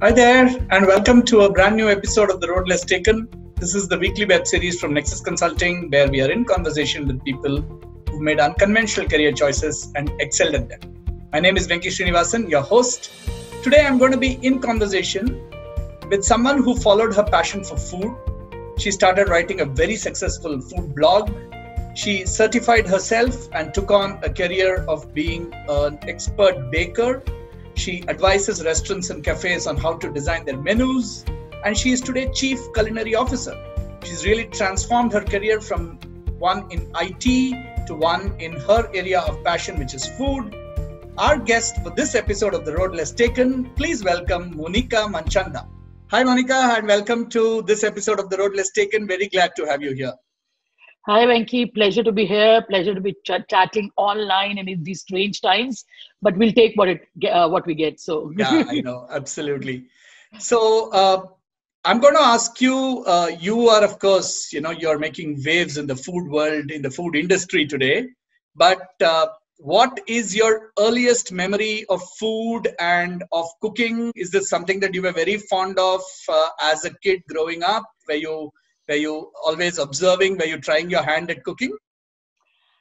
Hi there, and welcome to a brand new episode of The Road Less Taken. This is the weekly web series from Nexus Consulting, where we are in conversation with people who've made unconventional career choices and excelled at them. My name is Venki Srinivasan, your host. Today, I'm going to be in conversation with someone who followed her passion for food. She started writing a very successful food blog. She certified herself and took on a career of being an expert baker. She advises restaurants and cafes on how to design their menus, and she is today Chief Culinary Officer. She's really transformed her career from one in IT to one in her area of passion, which is food. Our guest for this episode of The Road Less Taken, please welcome Monica Manchanda. Hi Monica, and welcome to this episode of The Road Less Taken. Very glad to have you here. Hi, Venki. Pleasure to be here. Pleasure to be chatting online in these strange times. But we'll take what we get. So yeah, I know, absolutely. So I'm going to ask you. You are, of course, you're making waves in the food world, in the food industry today. But what is your earliest memory of food and of cooking? Is this something that you were very fond of as a kid growing up? Were you always observing? Were you trying your hand at cooking?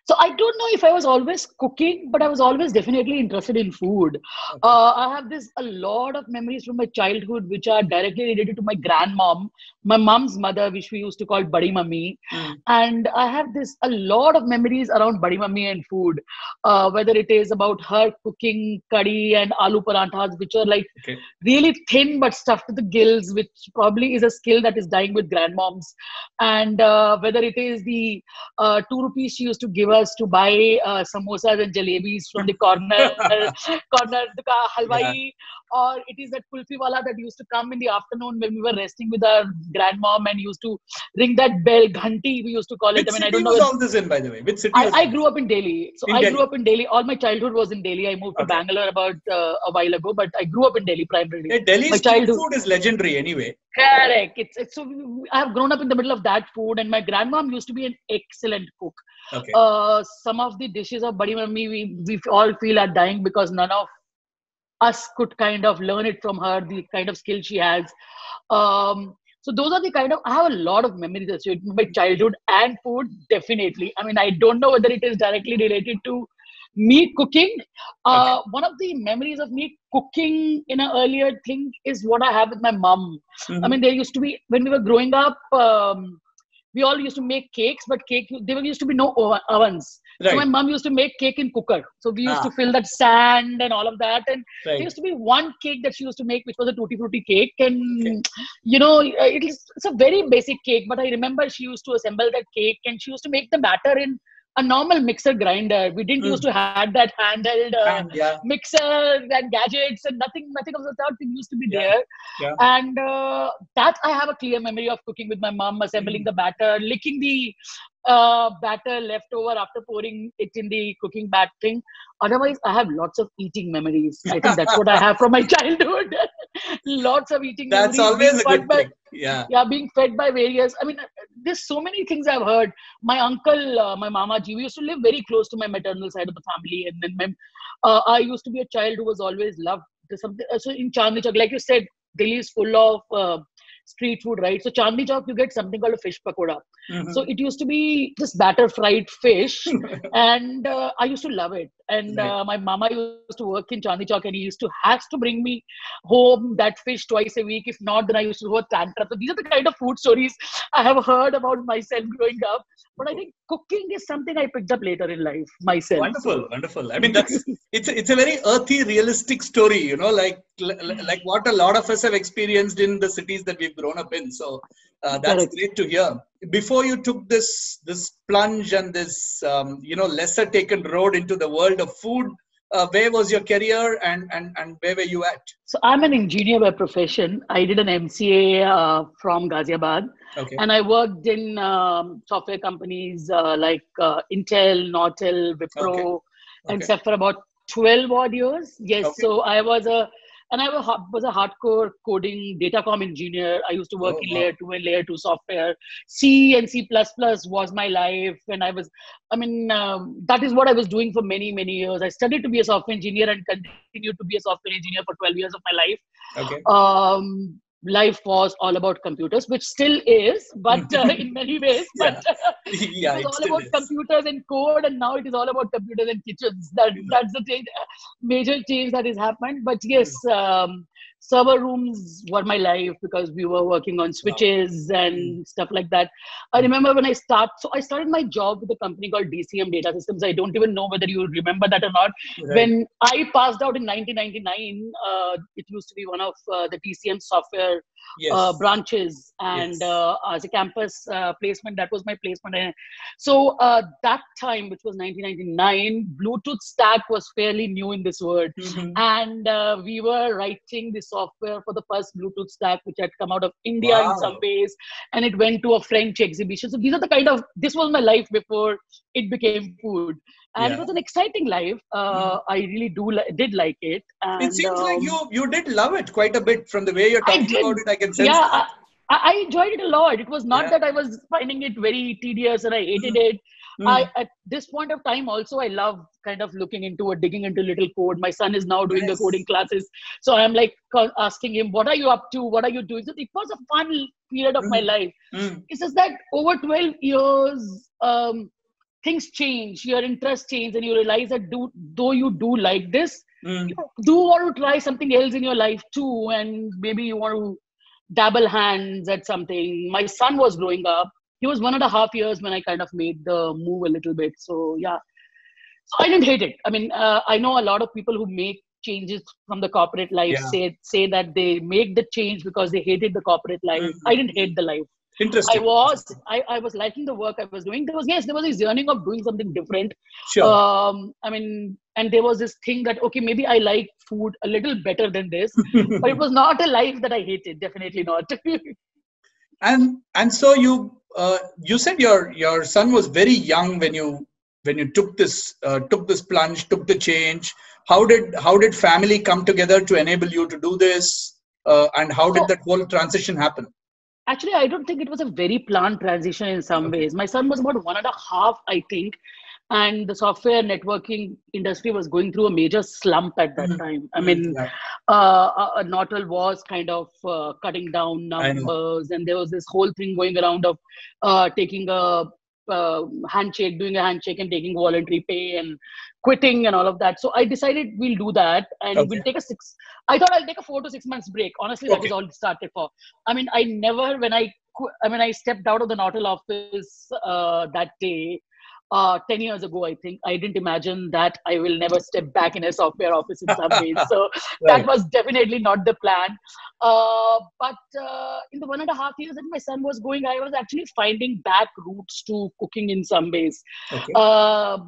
So I don't know if I was always cooking, but I was always definitely interested in food. Okay. I have a lot of memories from my childhood, which are directly related to my grandmom, my mom's mother, which we used to call Badi Mummy. And I have a lot of memories around Badi Mummy and food, whether it is about her cooking curry and aloo paranthas, which are like really thin but stuffed to the gills, which probably is a skill that is dying with grandmoms. And whether it is the 2 rupees she used to give us to buy samosas and jalebis from the corner halwai, or it is that kulfi wala that used to come in the afternoon when we were resting with our grandmom and used to ring that bell, ghanti we used to call it. Which city was all this in, by the way? Which city? I grew up in Delhi. So I grew up in Delhi. All my childhood was in Delhi. I moved to Bangalore about a while ago, but I grew up in Delhi primarily. Hey, Delhi's food is legendary anyway. Correct. It's so I have grown up in the middle of that food, and my grandmom used to be an excellent cook. Some of the dishes of Badi Mummy we all feel are dying because none of us could kind of learn it from her, the kind of skill she has. So those are I have a lot of memories associated with my childhood and food, definitely. I mean, I don't know whether it is directly related to me cooking. One of the memories of me cooking in an earlier thing is what I have with my mom. I mean, there used to be, when we were growing up, we all used to make cakes, but there used to be no ovens. So my mom used to make cake in cooker. So we used to fill that sand and all of that. And there used to be one cake that she used to make, which was a tutti frutti cake. And, it's a very basic cake. But I remember she used to assemble that cake and she used to make the batter in a normal mixer grinder. We didn't used to have that handheld mixer and gadgets and nothing of that thing used to be there. And that I have a clear memory of cooking with my mom, assembling the batter, licking the batter left over after pouring it in the cooking bat thing. Otherwise, I have lots of eating memories. I think that's what I have from my childhood. Lots of eating memories. That's always a good thing. Yeah, being fed by various. I mean, there's so many things I've heard. My uncle, my mama ji, we used to live very close to my maternal side of the family. And then I used to be a child who was always loved something. So in Chandni Chowk, like you said, Delhi is full of street food, right? So Chandni Chowk, you get something called a fish pakoda. So it used to be this batter fried fish, and I used to love it. And my mama used to work in Chandni Chowk, and he has to bring me home that fish twice a week. If not, then I used to go tantra. So these are the kind of food stories I have heard about myself growing up. But I think cooking is something I picked up later in life myself. Wonderful. I mean, it's a very earthy, realistic story. Like what a lot of us have experienced in the cities that we've grown up in. So that's great to hear. Before you took this plunge and this lesser taken road into the world of food, where was your career and where were you at? So I'm an engineer by profession. I did an MCA from Ghaziabad, and I worked in software companies like Intel, Nortel, Wipro, and stuff for about 12 odd years. Yes, so I was a And I was a hardcore coding datacom engineer. I used to work in layer 2 and layer 2 software. C and C++ was my life. And that is what I was doing for many, many years. I studied to be a software engineer and continued to be a software engineer for 12 years of my life. Okay. Life was all about computers, which still is, but in many ways. But it was all about computers and code, and now it is all about computers and kitchens. That's the change, major change that has happened. But yes, server rooms were my life because we were working on switches and stuff like that. I remember when I started my job with a company called DCM Data Systems. I don't even know whether you remember that or not. Right. When I passed out in 1999, it used to be one of the TCM software branches, and as a campus placement, that was my placement. So that time, which was 1999, Bluetooth stack was fairly new in this world, and we were writing the software for the first Bluetooth stack, which had come out of India in some ways, and it went to a French exhibition. So these are this was my life before it became food. And it was an exciting life. I really did like it. And, it seems like you did love it quite a bit from the way you're talking about it. I can sense that. I enjoyed it a lot. It was not that I was finding it very tedious and I hated it. At this point of time also, I love kind of digging into little code. My son is now doing the coding classes. So I'm like asking him, what are you up to? What are you doing? So it was a fun period of my life. It's just that over 12 years, things change, your interests change, and you realize that though you do like this, you do want to try something else in your life too, and maybe you want to dabble hands at something. My son was growing up. He was 1.5 years when I kind of made the move a little bit. So so I didn't hate it. I know a lot of people who make changes from the corporate life say that they make the change because they hated the corporate life. I didn't hate the life. Interesting. I was liking the work I was doing. There was this yearning of doing something different. Sure. And there was this thing that, okay, maybe I like food a little better than this, but it was not a life that I hated. Definitely not. And so you said your son was very young when you took this plunge, took the change. How did family come together to enable you to do this? And how did that whole transition happen? Actually, I don't think it was a very planned transition in some ways. My son was about 1.5, I think. And the software networking industry was going through a major slump at that time. Nortel was kind of cutting down numbers, and there was this whole thing going around of taking a handshake, doing a handshake and taking voluntary pay and quitting and all of that. So I decided we'll do that, and we'll take I thought I'll take a 4 to 6 months break. Honestly, that was all it started for. When I stepped out of the Nortel office that day, 10 years ago, I think, I didn't imagine that I will never step back in a software office in some ways. So that was definitely not the plan. But in the 1.5 years that my son was going, I was actually finding back routes to cooking in some ways. I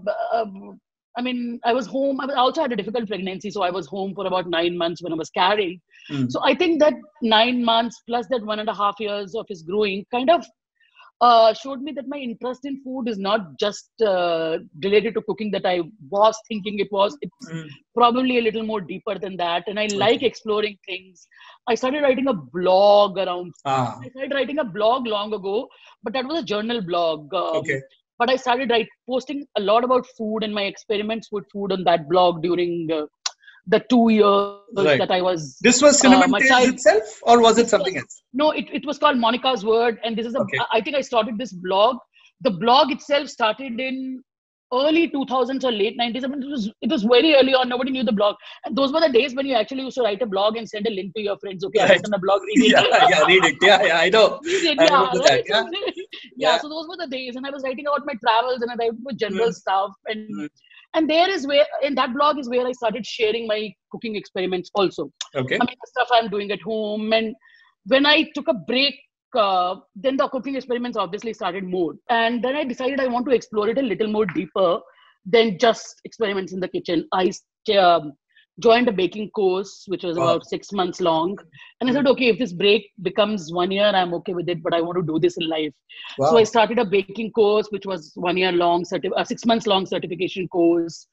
was home. I also had a difficult pregnancy, so I was home for about 9 months when I was carrying. So I think that 9 months plus that 1.5 years of his growing kind of showed me that my interest in food is not just related to cooking that I was thinking it was. It's probably a little more deeper than that. And I like exploring things. I started writing a blog around. I started writing a blog long ago, but that was a journal blog. But I started posting a lot about food and my experiments with food on that blog during the 2 years that I was. This was Cinnamon Tales itself, or was it something else? No, it was called Monica's Word, and this is I think I started this blog. The blog itself started in early 2000s or late 90s. It was very early on. Nobody knew the blog, and those were the days when you actually used to write a blog and send a link to your friends. Okay, I've written a blog. Read it. Read it. Yeah, I know. Read it. Yeah. So those were the days, and I was writing about my travels, and I wrote about general stuff, and there is where, in that blog is where I started sharing my cooking experiments also. The stuff I'm doing at home. And when I took a break, then the cooking experiments obviously started more. And then I decided I want to explore it a little more deeper than just experiments in the kitchen. I joined a baking course, which was about 6 months long. And I said, okay, if this break becomes 1 year, I'm okay with it, but I want to do this in life. Wow. So I started a baking course, which was 1 year long, 6 months long certification course.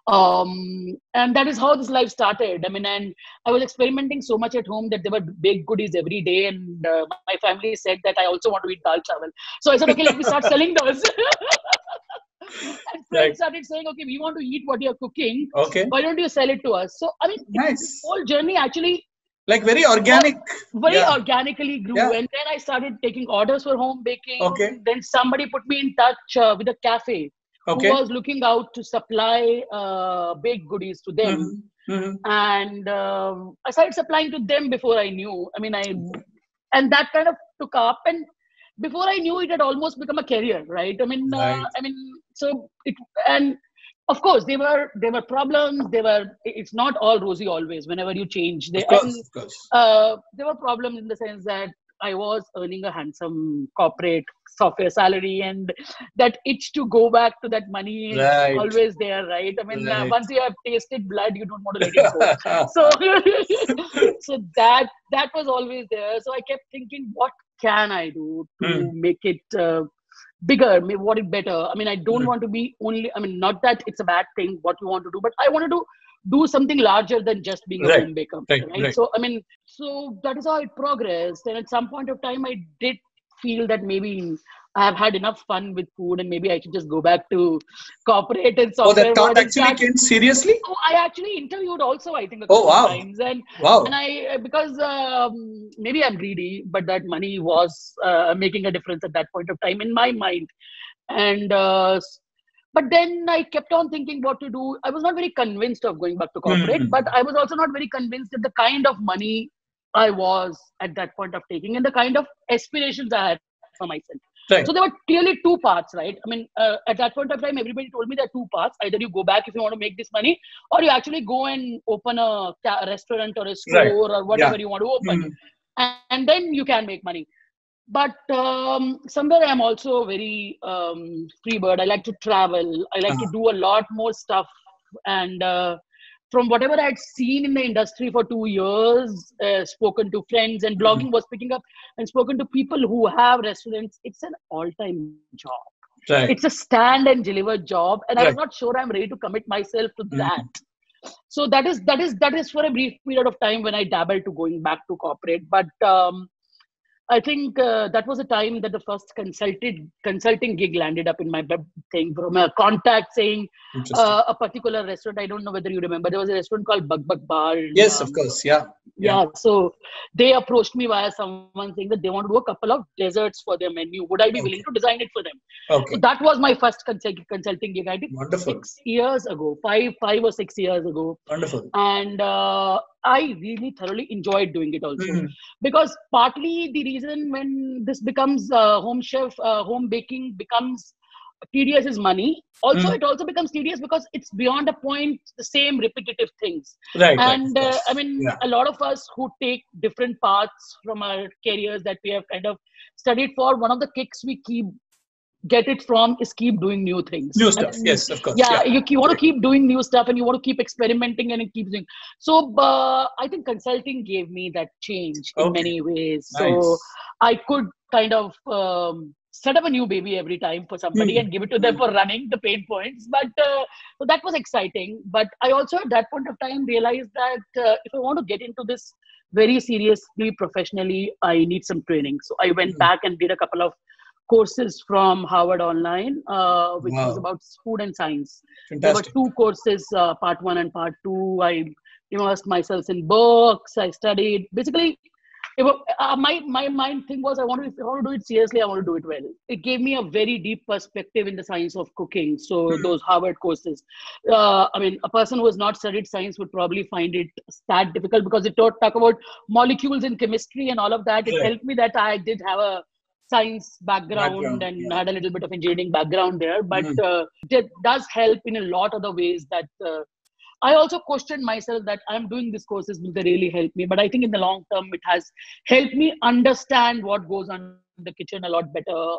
And that is how this life started. I mean, and I was experimenting so much at home that there were big goodies every day. And my family said that I also want to eat dal chawal. So I said, okay, let me start selling those. And friends started saying, okay, we want to eat what you're cooking. Okay. Why don't you sell it to us? So, I mean, this whole journey actually... Like very organic. Very organically grew. And then I started taking orders for home baking. Okay. Then somebody put me in touch with a cafe who was looking out to supply baked goodies to them. And I started supplying to them before I knew. I mean, and that kind of took up. And before I knew it, had almost become a career, right? I mean, so it, and of course there were problems. It's not all rosy always. Whenever you change, of course. There were problems in the sense that I was earning a handsome corporate software salary, and that itch to go back to that money is always there, right? I mean, once you have tasted blood, you don't want to let it go. So that was always there. So I kept thinking, what can I do to make it bigger, what it better? I mean, I don't want to be only, I mean, not that it's a bad thing what you want to do, but I wanted to do something larger than just being a home baker. Right? So, I mean, so that is how it progressed. And at some point of time, I did feel that maybe I have had enough fun with food and maybe I should just go back to corporate and software. Oh, that thought actually came seriously? Oh, I actually interviewed also, I think, a couple of times. And I, because maybe I'm greedy, but that money was making a difference at that point of time in my mind. And but then I kept on thinking what to do. I was not very convinced of going back to corporate, but I was also not very convinced that the kind of money I was at that point of taking and the kind of aspirations I had for myself. So there were clearly two paths, right? I mean, at that point of time, everybody told me there are two paths. Either you go back if you want to make this money, or you actually go and open a restaurant or a store or whatever you want to open. And then you can make money. But somewhere I'm also very free bird. I like to travel. I like to do a lot more stuff. And from whatever I had seen in the industry for 2 years, spoken to friends, and blogging was picking up, and spoken to people who have restaurants, it's an all-time job. It's a stand and deliver job. And I was not sure I'm ready to commit myself to that. So that is for a brief period of time when I dabbled to going back to corporate. But I think that was a time that the first consulting gig landed up in my thing from a contact saying a particular restaurant. I don't know whether you remember. There was a restaurant called Bug Bug Bar. Yes, of course. Yeah. So they approached me via someone saying that they want to do a couple of desserts for their menu. Would I be willing to design it for them? So that was my first consulting gig. I did 6 years ago, five or 6 years ago. Wonderful. And I really thoroughly enjoyed doing it also. Because partly the reason when this becomes home chef, home baking becomes tedious is money. Also, it also becomes tedious because it's beyond a point, the same repetitive things. And I mean, a lot of us who take different paths from our careers that we have kind of studied for, one of the kicks we get it from is keep doing new things. New stuff, yes, of course. You want to keep doing new stuff and you want to keep experimenting and keep doing. So I think consulting gave me that change in many ways. So I could kind of set up a new baby every time for somebody and give it to them for running the pain points. But so that was exciting. But I also at that point of time realized that if I want to get into this very seriously, professionally, I need some training. So I went back and did a couple of courses from Harvard Online, which was about food and science. Fantastic. There were 2 courses, part 1 and part 2. I immersed myself in books. I studied. Basically, my mind thing was, if I want to do it seriously, I want to do it well. It gave me a very deep perspective in the science of cooking. So those Harvard courses, I mean, a person who has not studied science would probably find it that difficult because it talk about molecules in chemistry and all of that. It helped me that I did have a science background and had a little bit of engineering background there, but it does help in a lot of the ways that I also questioned myself that I'm doing these courses, will they really help me? But I think in the long term, it has helped me understand what goes on in the kitchen a lot better,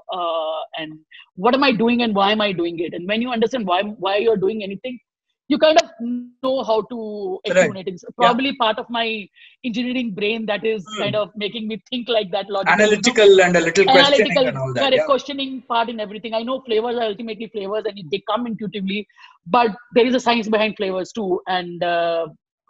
and what am I doing and why am I doing it? And when you understand why you're doing anything, you kind of know how to explain it. It's probably part of my engineering brain that is kind of making me think like that logically. Analytical and a little questioning and all that. Correct, questioning part in everything. I know flavors are ultimately flavors and they come intuitively, but there is a science behind flavors too. And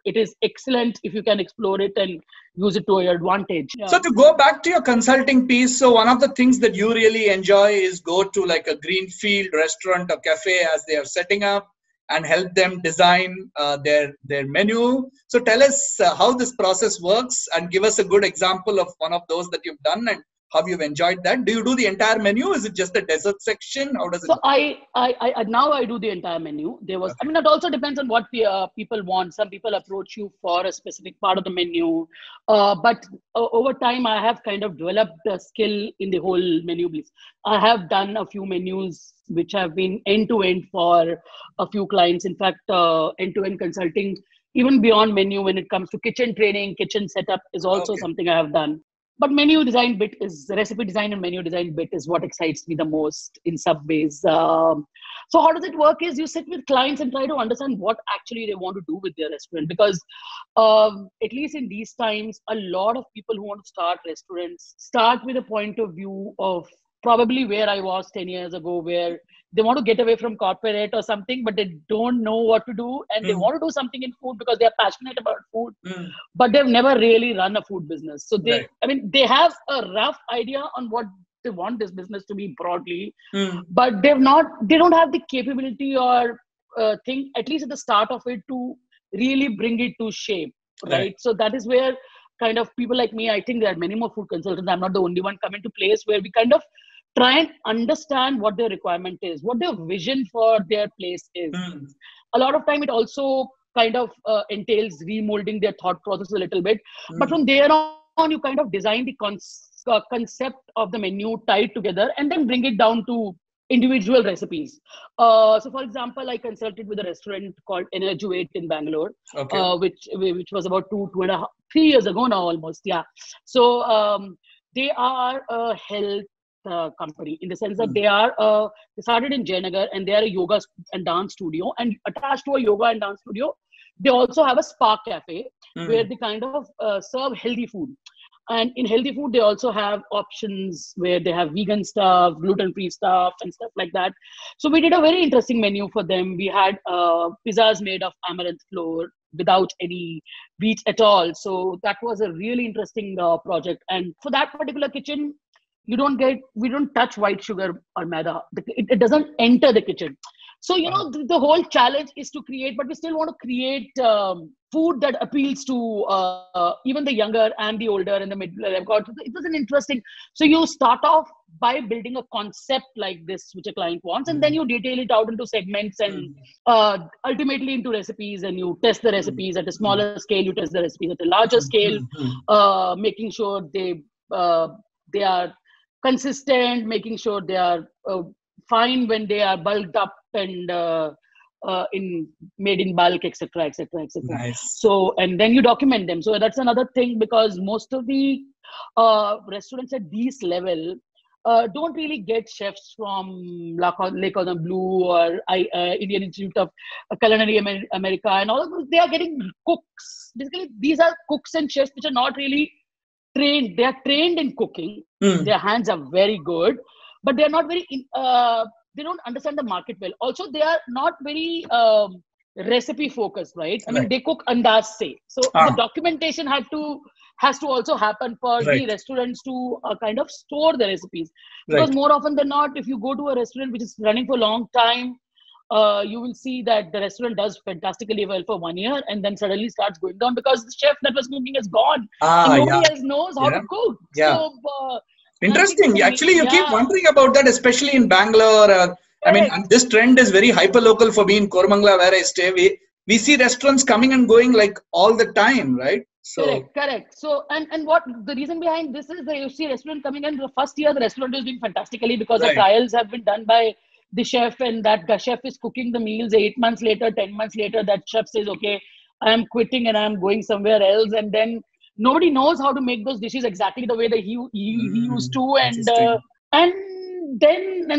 it is excellent if you can explore it and use it to your advantage. Yeah. So to go back to your consulting piece, so one of the things that you really enjoy is go to like a greenfield restaurant or cafe as they are setting up and help them design their menu. So tell us how this process works and give us a good example of one of those that you've done and how you've enjoyed that. Do you do the entire menu? Is it just the dessert section? How does it work? I now I do the entire menu. There was, I mean, it also depends on what people want. Some people approach you for a specific part of the menu. But over time, I have kind of developed a skill in the whole menu piece. I have done a few menus which have been end-to-end for a few clients. In fact, end-to-end consulting, even beyond menu, when it comes to kitchen training, kitchen setup is also something I have done. But menu design bit is, recipe design and menu design bit is what excites me the most in some ways. So how does it work is you sit with clients and try to understand what actually they want to do with their restaurant. Because at least in these times, a lot of people who want to start restaurants start with a point of view of probably where I was 10 years ago, where they want to get away from corporate or something, but they don't know what to do. And they want to do something in food because they're passionate about food, but they've never really run a food business. So they, I mean, they have a rough idea on what they want this business to be broadly, but they don't have the capability or thing, at least at the start of it, to really bring it to shape. Right. So that is where kind of people like me, I think there are many more food consultants. I'm not the only one, come into place where we kind of try and understand what their requirement is, what their vision for their place is. A lot of time it also kind of entails remolding their thought process a little bit. But from there on, you kind of design the concept of the menu tied together and then bring it down to individual recipes. So for example, I consulted with a restaurant called Energy in Bangalore, which was about 2.5, 3 years ago now almost. Yeah. So they are a health company in the sense that they started in Jayanagar and they are a yoga and dance studio, and attached to a yoga and dance studio, they also have a spa cafe where they kind of serve healthy food. And in healthy food, they also have options where they have vegan stuff, gluten-free stuff and stuff like that. So we did a very interesting menu for them. We had pizzas made of amaranth flour without any wheat at all. So that was a really interesting project. And for that particular kitchen, we don't touch white sugar or maida. It doesn't enter the kitchen. So, you know, the whole challenge is to create, but we still want to create food that appeals to even the younger and the older and the middle. It was an interesting. So you start off by building a concept like this, which a client wants, and then you detail it out into segments and ultimately into recipes, and you test the recipes at a smaller scale. You test the recipes at a larger scale, making sure they are consistent, making sure they are fine when they are bulked up and made in bulk, etc., etc., etc. Nice. So, and then you document them. So that's another thing, because most of the restaurants at this level don't really get chefs from Le Cordon Bleu or Indian Institute of Culinary America and all of those. They are getting cooks. Basically, these are cooks and chefs which are not really trained. They are trained in cooking. Their hands are very good, but they are not very they don't understand the market well. Also, they are not very recipe focused, right? I mean, they cook andas se. So the documentation has to also happen for the restaurants to kind of store the recipes. Because more often than not, if you go to a restaurant which is running for a long time, you will see that the restaurant does fantastically well for 1 year and then suddenly starts going down because the chef that was cooking is gone. And nobody else knows how to cook. So, interesting. Actually, you keep wondering about that, especially in Bangalore. I mean, this trend is very hyper-local for me in Koramangala, where I stay. We see restaurants coming and going like all the time, right? So correct. So, and what the reason behind this is that you see a restaurant coming in, the first year the restaurant is doing fantastically because the trials have been done by the chef, and that chef is cooking the meals. 8 months later, 10 months later, that chef says, okay, I'm quitting and I'm going somewhere else. And then nobody knows how to make those dishes exactly the way that he used to. And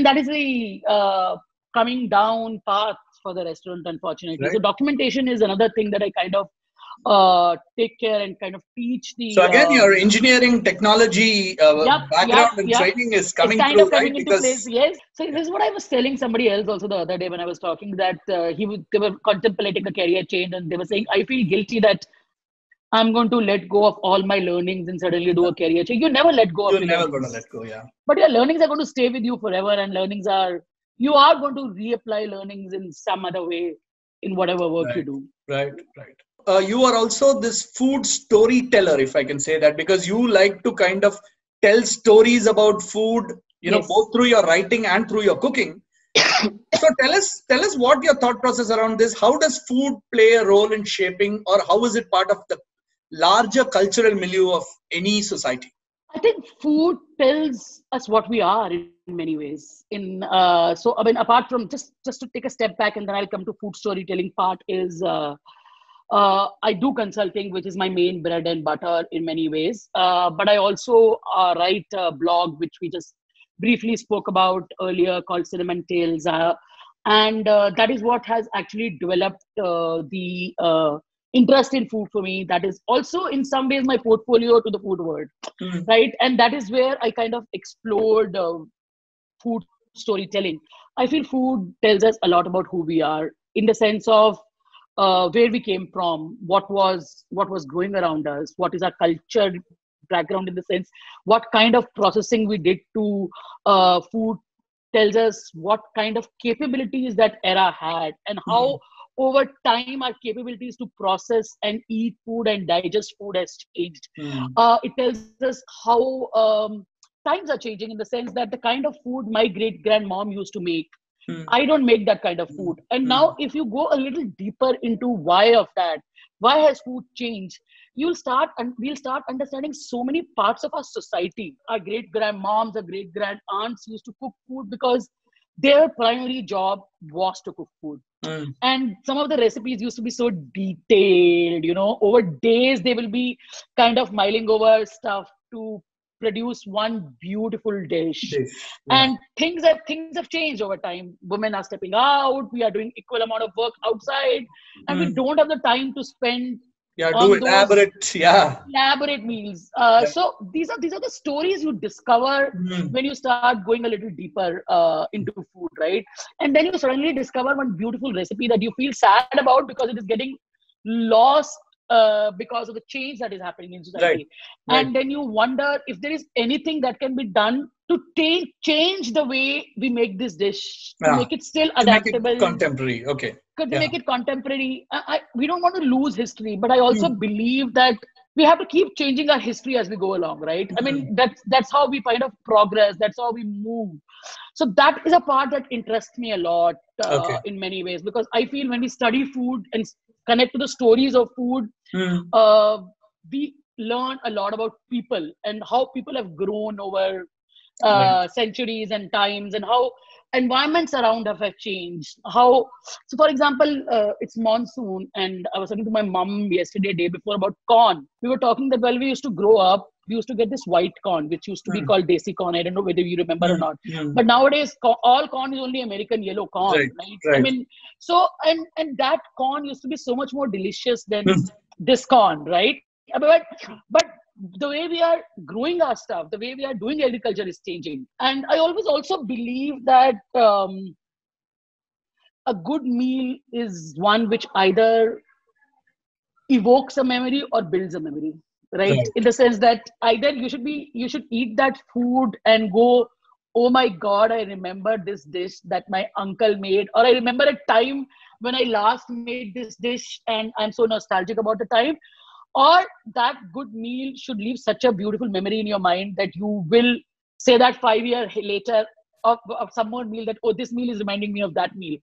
that is the coming down path for the restaurant, unfortunately. Right. So documentation is another thing that I kind of take care and kind of teach the. So again, your engineering technology background and training is coming kind through, of coming right? into place. Yes. So this is what I was telling somebody else also the other day when I was talking that they were contemplating a career change, and they were saying, I feel guilty that I'm going to let go of all my learnings and suddenly do a career change. You never let go of You're your never learnings. going to let go, yeah. But your learnings are going to stay with you forever, and you are going to reapply learnings in some other way in whatever work you do. Right. You are also this food storyteller, if I can say that, because you like to kind of tell stories about food, both through your writing and through your cooking. So tell us what your thought process around this. How does food play a role in shaping, or how is it part of the larger cultural milieu of any society? I think food tells us what we are in many ways. So I mean, apart from just to take a step back and then I'll come to food storytelling part is I do consulting, which is my main bread and butter in many ways. But I also write a blog, which we just briefly spoke about earlier, called Cinnamon Tales. And that is what has actually developed the interest in food for me. That is also in some ways my portfolio to the food world, right? And that is where I kind of explored food storytelling. I feel food tells us a lot about who we are, in the sense of where we came from, what was growing around us, what is our culture background, in the sense what kind of processing we did to food tells us what kind of capabilities that era had, and how over time our capabilities to process and eat food and digest food has changed. It tells us how times are changing, in the sense that the kind of food my great grandmom used to make, I don't make that kind of food. And now if you go a little deeper into why has food changed, we'll start understanding so many parts of our society. Our great grandmoms, our great grand aunts used to cook food because their primary job was to cook food. And some of the recipes used to be so detailed, over days they will be kind of miling over stuff to produce one beautiful dish. And things have changed over time. Women are stepping out, we are doing equal amount of work outside, and we don't have the time to spend do elaborate meals. So these are the stories you discover when you start going a little deeper into food, right? And then you suddenly discover one beautiful recipe that you feel sad about because it is getting lost because of the change that is happening in society. And then you wonder if there is anything that can be done to change the way we make this dish, to make it still adaptable, make it contemporary. To make it contemporary. We don't want to lose history, but I also believe that we have to keep changing our history as we go along, right? I mean, that's how we kind of progress. That's how we move. So that is a part that interests me a lot in many ways, because I feel when we study food and connect to the stories of food, we learn a lot about people and how people have grown over centuries and times, and how environments around us have changed. So for example, it's monsoon, and I was talking to my mom yesterday, day before, about corn. We were talking that while we used to grow up, we used to get this white corn, which used to be called desi corn. I don't know whether you remember or not. But nowadays, all corn is only American yellow corn, right? I mean, so, and that corn used to be so much more delicious than this corn, right? But the way we are growing our stuff, the way we are doing agriculture is changing. And I always also believe that a good meal is one which either evokes a memory or builds a memory, right? In the sense that either you should eat that food and go, oh my God, I remember this dish that my uncle made, or I remember a time when I last made this dish and I'm so nostalgic about the time. Or that good meal should leave such a beautiful memory in your mind that you will say that 5 years later of some more meal that, oh, this meal is reminding me of that meal.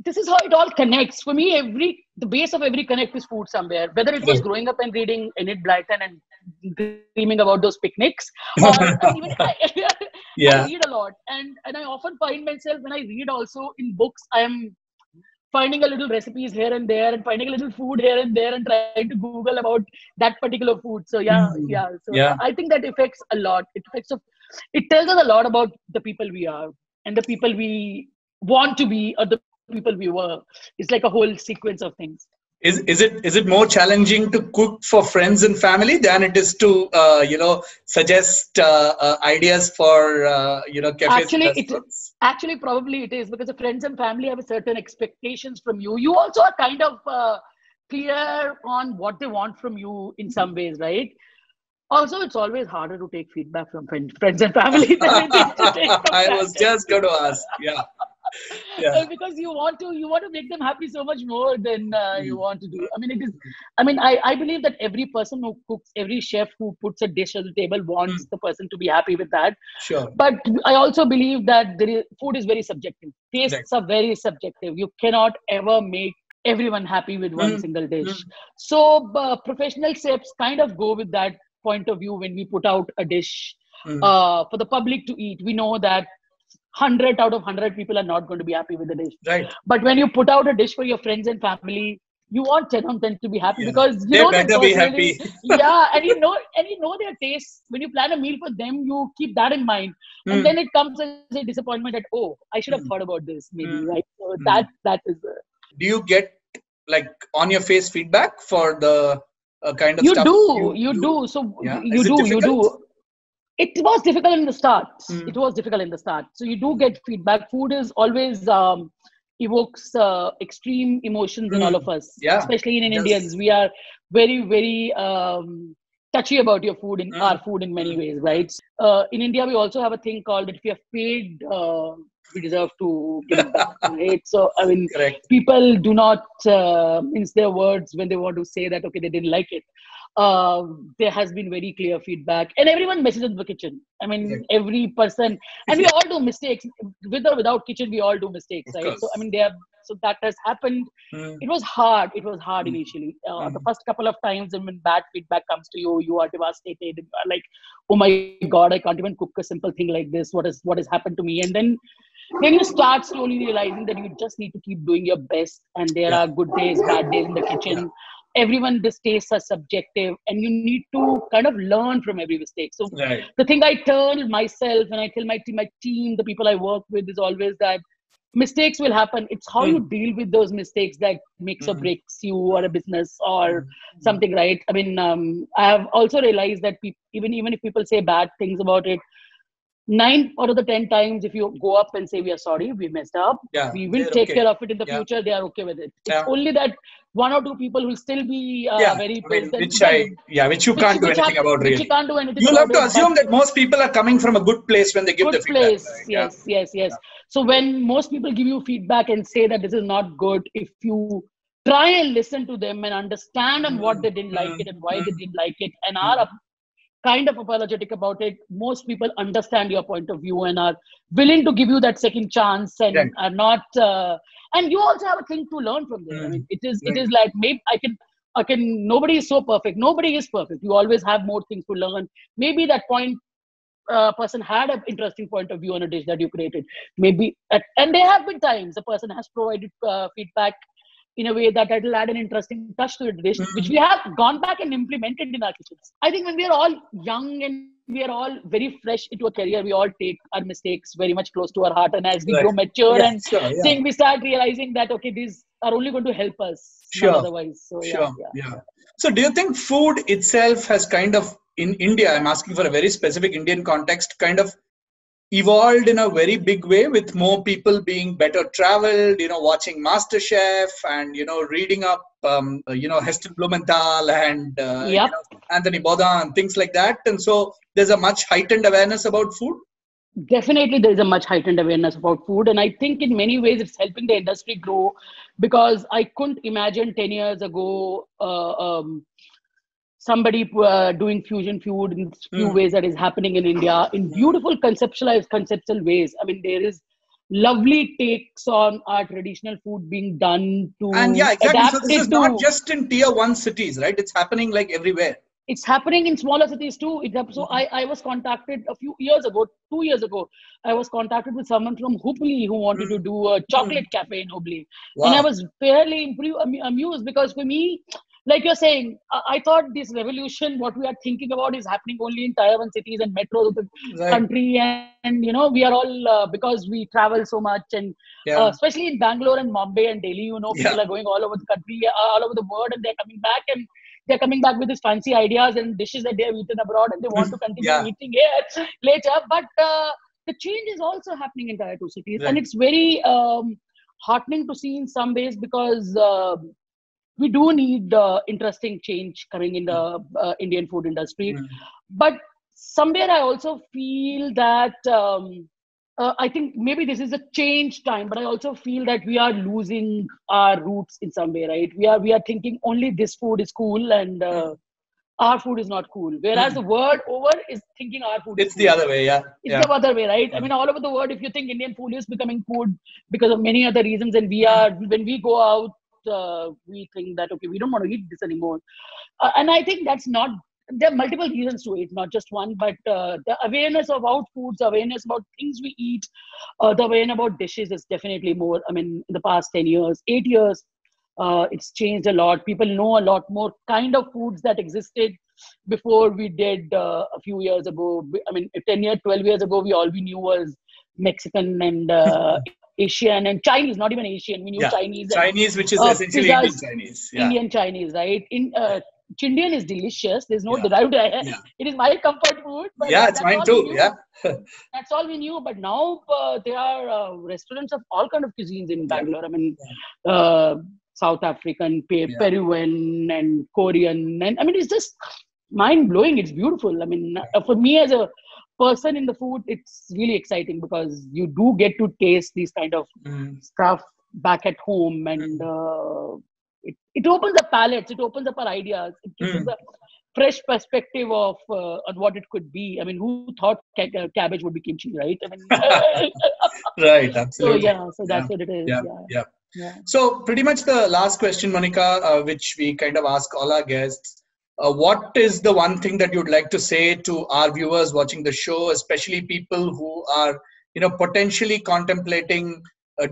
This is how it all connects. For me, the base of every connect is food somewhere. Whether it was growing up and reading Enid Blyton and dreaming about those picnics, or even I read a lot. And I often find myself, when I read also in books, I am finding a little recipes here and there, and finding a little food here and there, and trying to Google about that particular food. So I think that affects a lot. It tells us a lot about the people we are and the people we want to be, or the people we were. It's like a whole sequence of things. Is it more challenging to cook for friends and family than it is to suggest ideas for cafes and restaurants? Actually probably it is, because the friends and family have a certain expectations from you. You also are kind of clear on what they want from you in some ways, right? Also, it's always harder to take feedback from friends and family than it is to take from I was just going to ask. Yeah. Because you want to make them happy so much more than you want to do. I believe that every person who cooks, every chef who puts a dish on the table wants the person to be happy with that. Sure. But I also believe that food is very subjective. Tastes are very subjective. You cannot ever make everyone happy with one single dish. So professional chefs kind of go with that point of view when we put out a dish for the public to eat. We know that 100 out of 100 people are not going to be happy with the dish. Right. But when you put out a dish for your friends and family, you want 10 of them to be happy because they better be happy. And you know their tastes. When you plan a meal for them, you keep that in mind. And then it comes as a disappointment that, oh, I should have thought about this maybe, right? So that is Do you get like on your face feedback for the kind of you stuff you do. So you do. It was difficult in the start. It was difficult in the start. So you do get feedback. Food is always evokes extreme emotions in all of us, especially in Indians. We are very, very touchy about your food, our food in many ways, right? In India, we also have a thing called that if you have paid, we deserve to give it back, right? So, correct. People do not mince their words when they want to say that, okay, they didn't like it. There has been very clear feedback, and everyone messes in the kitchen. Every person, and we all do mistakes. With or without kitchen, we all do mistakes, right? So so that has happened. It was hard. It was hard initially. The first couple of times when bad feedback comes to you, you are devastated. You are like, oh my God, I can't even cook a simple thing like this. What has happened to me? And then you start slowly realizing that you just need to keep doing your best. And there are good days, bad days in the kitchen. Everyone's tastes are subjective, and you need to kind of learn from every mistake. So the thing I tell myself and I tell my team, the people I work with, is always that mistakes will happen. It's how you deal with those mistakes that makes or breaks you or a business or something, right? I have also realized that even if people say bad things about it, 9 out of the 10 times, if you go up and say, we are sorry, we messed up, we will take care of it in the future, they are okay with it. It's only that 1 or 2 people will still be very pissed. Which you can't do anything about, really. Which you can't do anything You'll about. You'll have to assume that most people are coming from a good place when they give the feedback. Yes. So when most people give you feedback and say that this is not good, if you try and listen to them and understand what they didn't like it and why they didn't like it and are kind of apologetic about it, most people understand your point of view and are willing to give you that second chance and are not and you also have a thing to learn from there. It is like, maybe I can nobody is so perfect, nobody is perfect, you always have more things to learn. Maybe that person had an interesting point of view on a dish that you created, maybe and there have been times the person has provided feedback in a way that will add an interesting touch to the dish, which we have gone back and implemented in our kitchens. I think when we are all young and we are all very fresh into a career, we all take our mistakes very much close to our heart. And as we grow mature think, we start realizing that, okay, these are only going to help us, not otherwise. So, So do you think food itself has kind of, in India, I'm asking for a very specific Indian context, kind of evolved in a very big way, with more people being better traveled, watching MasterChef and, reading up, Heston Blumenthal and Anthony Bourdain and things like that. And so there's a much heightened awareness about food. Definitely, there is a much heightened awareness about food. And I think in many ways it's helping the industry grow, because I couldn't imagine 10 years ago somebody doing fusion food in few ways that is happening in India in beautiful conceptual ways. There is lovely takes on our traditional food being done to adapt. So this is not just in tier 1 cities, right? It's happening like everywhere. It's happening in smaller cities too. So I was contacted a few years ago, 2 years ago, I was contacted with someone from Hubli who wanted to do a chocolate cafe in Hubli. Wow. And I was fairly amused, because for me, like you're saying, I thought this revolution, what we are thinking about, is happening only in Tier 1 cities and metros of the country. And, we are all, because we travel so much, and especially in Bangalore and Mumbai and Delhi, people are going all over the country, all over the world, and they're coming back. And they're coming back with these fancy ideas and dishes that they have eaten abroad, and they want to continue eating here later. But the change is also happening in Tier 2 cities. And it's very heartening to see in some ways, because we do need interesting change coming in the Indian food industry. But somewhere I also feel that I think maybe this is a change time, but I also feel that we are losing our roots in some way, right? We are thinking only this food is cool, and our food is not cool. Whereas the world over is thinking our food is cool. The other way, It's the other way, right? I mean, all over the world, if you think Indian food is becoming food because of many other reasons, and when we go out, we think that, okay, we don't want to eat this anymore. And I think that's not, there are multiple reasons to it, not just one, but the awareness about foods, awareness about things we eat, the awareness about dishes is definitely more. I mean, in the past 10 years, 8 years, it's changed a lot. People know a lot more kind of foods that existed before we did a few years ago. I mean, 10 years, 12 years ago, all we knew was Mexican and Asian and Chinese, not even Asian. We knew Chinese. Chinese, which is essentially pizzas, Indian Chinese. Indian Chinese, right? Chindian is delicious. There's no doubt. It is my comfort food. But it's mine too. That's all we knew. But now there are restaurants of all kind of cuisines in Bangalore. I mean, South African, Peruvian, and Korean, and I mean, it's just mind blowing. It's beautiful. I mean, for me as a person in the food, it's really exciting, because you do get to taste these kind of stuff back at home, and it opens up palates, it opens up our ideas, it gives us a fresh perspective of on what it could be. I mean, who thought cabbage would be kimchi, right? I mean, right, absolutely. So that's what it is. Yeah. So pretty much the last question, Monica, which we kind of ask all our guests. What is the one thing that you'd like to say to our viewers watching the show, especially people who are, potentially contemplating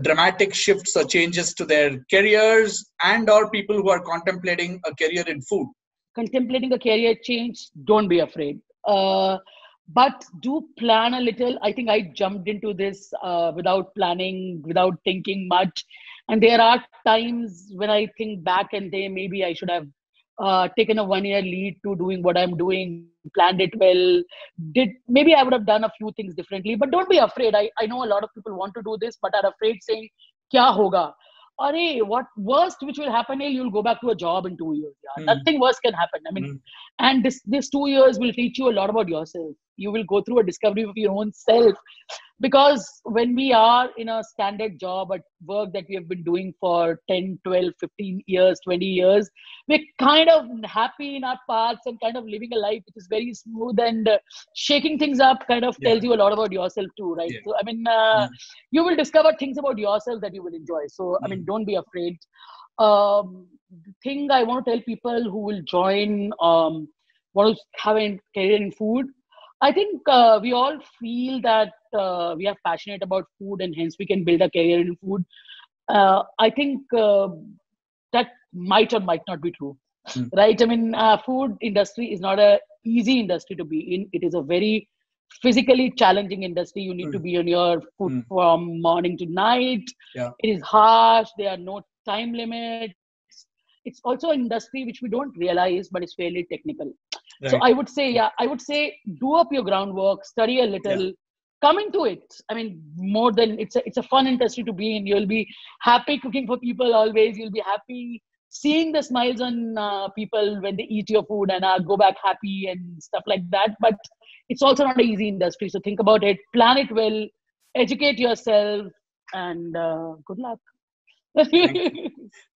dramatic shifts or changes to their careers, and or people who are contemplating a career in food? Contemplating a career change, don't be afraid. But do plan a little. I think I jumped into this without planning, without thinking much. And there are times when I think back and maybe I should have taken a 1-year lead to doing what I'm doing, planned it well, maybe I would have done a few things differently. But don't be afraid. I know a lot of people want to do this, but are afraid, saying, kya hoga? What worst which will happen is you'll go back to a job in 2 years. Nothing worse can happen. I mean, and this 2 years will teach you a lot about yourself. You will go through a discovery of your own self, because when we are in a standard job at work that we have been doing for 10, 12, 15 years, 20 years, we're kind of happy in our paths and kind of living a life which is very smooth, and shaking things up kind of tells you a lot about yourself too, right? So, I mean, you will discover things about yourself that you will enjoy. So, I mean, don't be afraid. The thing I want to tell people who will join, want to have a career in food, I think we all feel that we are passionate about food, and hence we can build a career in food. I think that might or might not be true, right? I mean, food industry is not a easy industry to be in. It is a very physically challenging industry. You need to be on your foot from morning to night. It is harsh. There are no time limits. It's also an industry which we don't realize, but it's fairly technical. Right. So I would say, do up your groundwork, study a little, come into it. I mean, more than it's a fun industry to be in. You'll be happy cooking for people always. You'll be happy seeing the smiles on people when they eat your food and go back happy and stuff like that. But it's also not an easy industry. So think about it, plan it well, educate yourself, and good luck.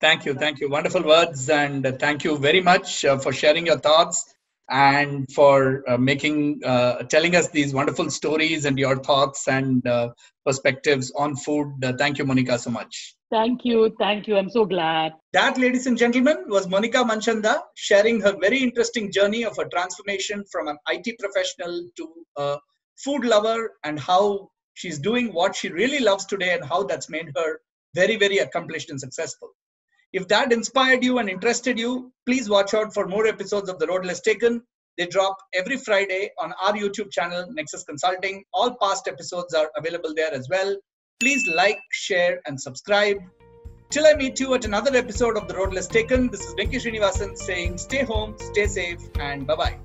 Thank you. Wonderful words, and thank you very much for sharing your thoughts and for telling us these wonderful stories and your thoughts and perspectives on food. Thank you, Monica, so much. Thank you. I'm so glad. That, ladies and gentlemen, was Monica Manchanda sharing her very interesting journey of a transformation from an IT professional to a food lover, and how she's doing what she really loves today, and how that's made her very, very accomplished and successful. If that inspired you and interested you, please watch out for more episodes of The Road Less Taken. They drop every Friday on our YouTube channel, Nexus Consulting. All past episodes are available there as well. Please like, share, and subscribe. Till I meet you at another episode of The Road Less Taken, this is Venki Srinivasan saying stay home, stay safe, and bye-bye.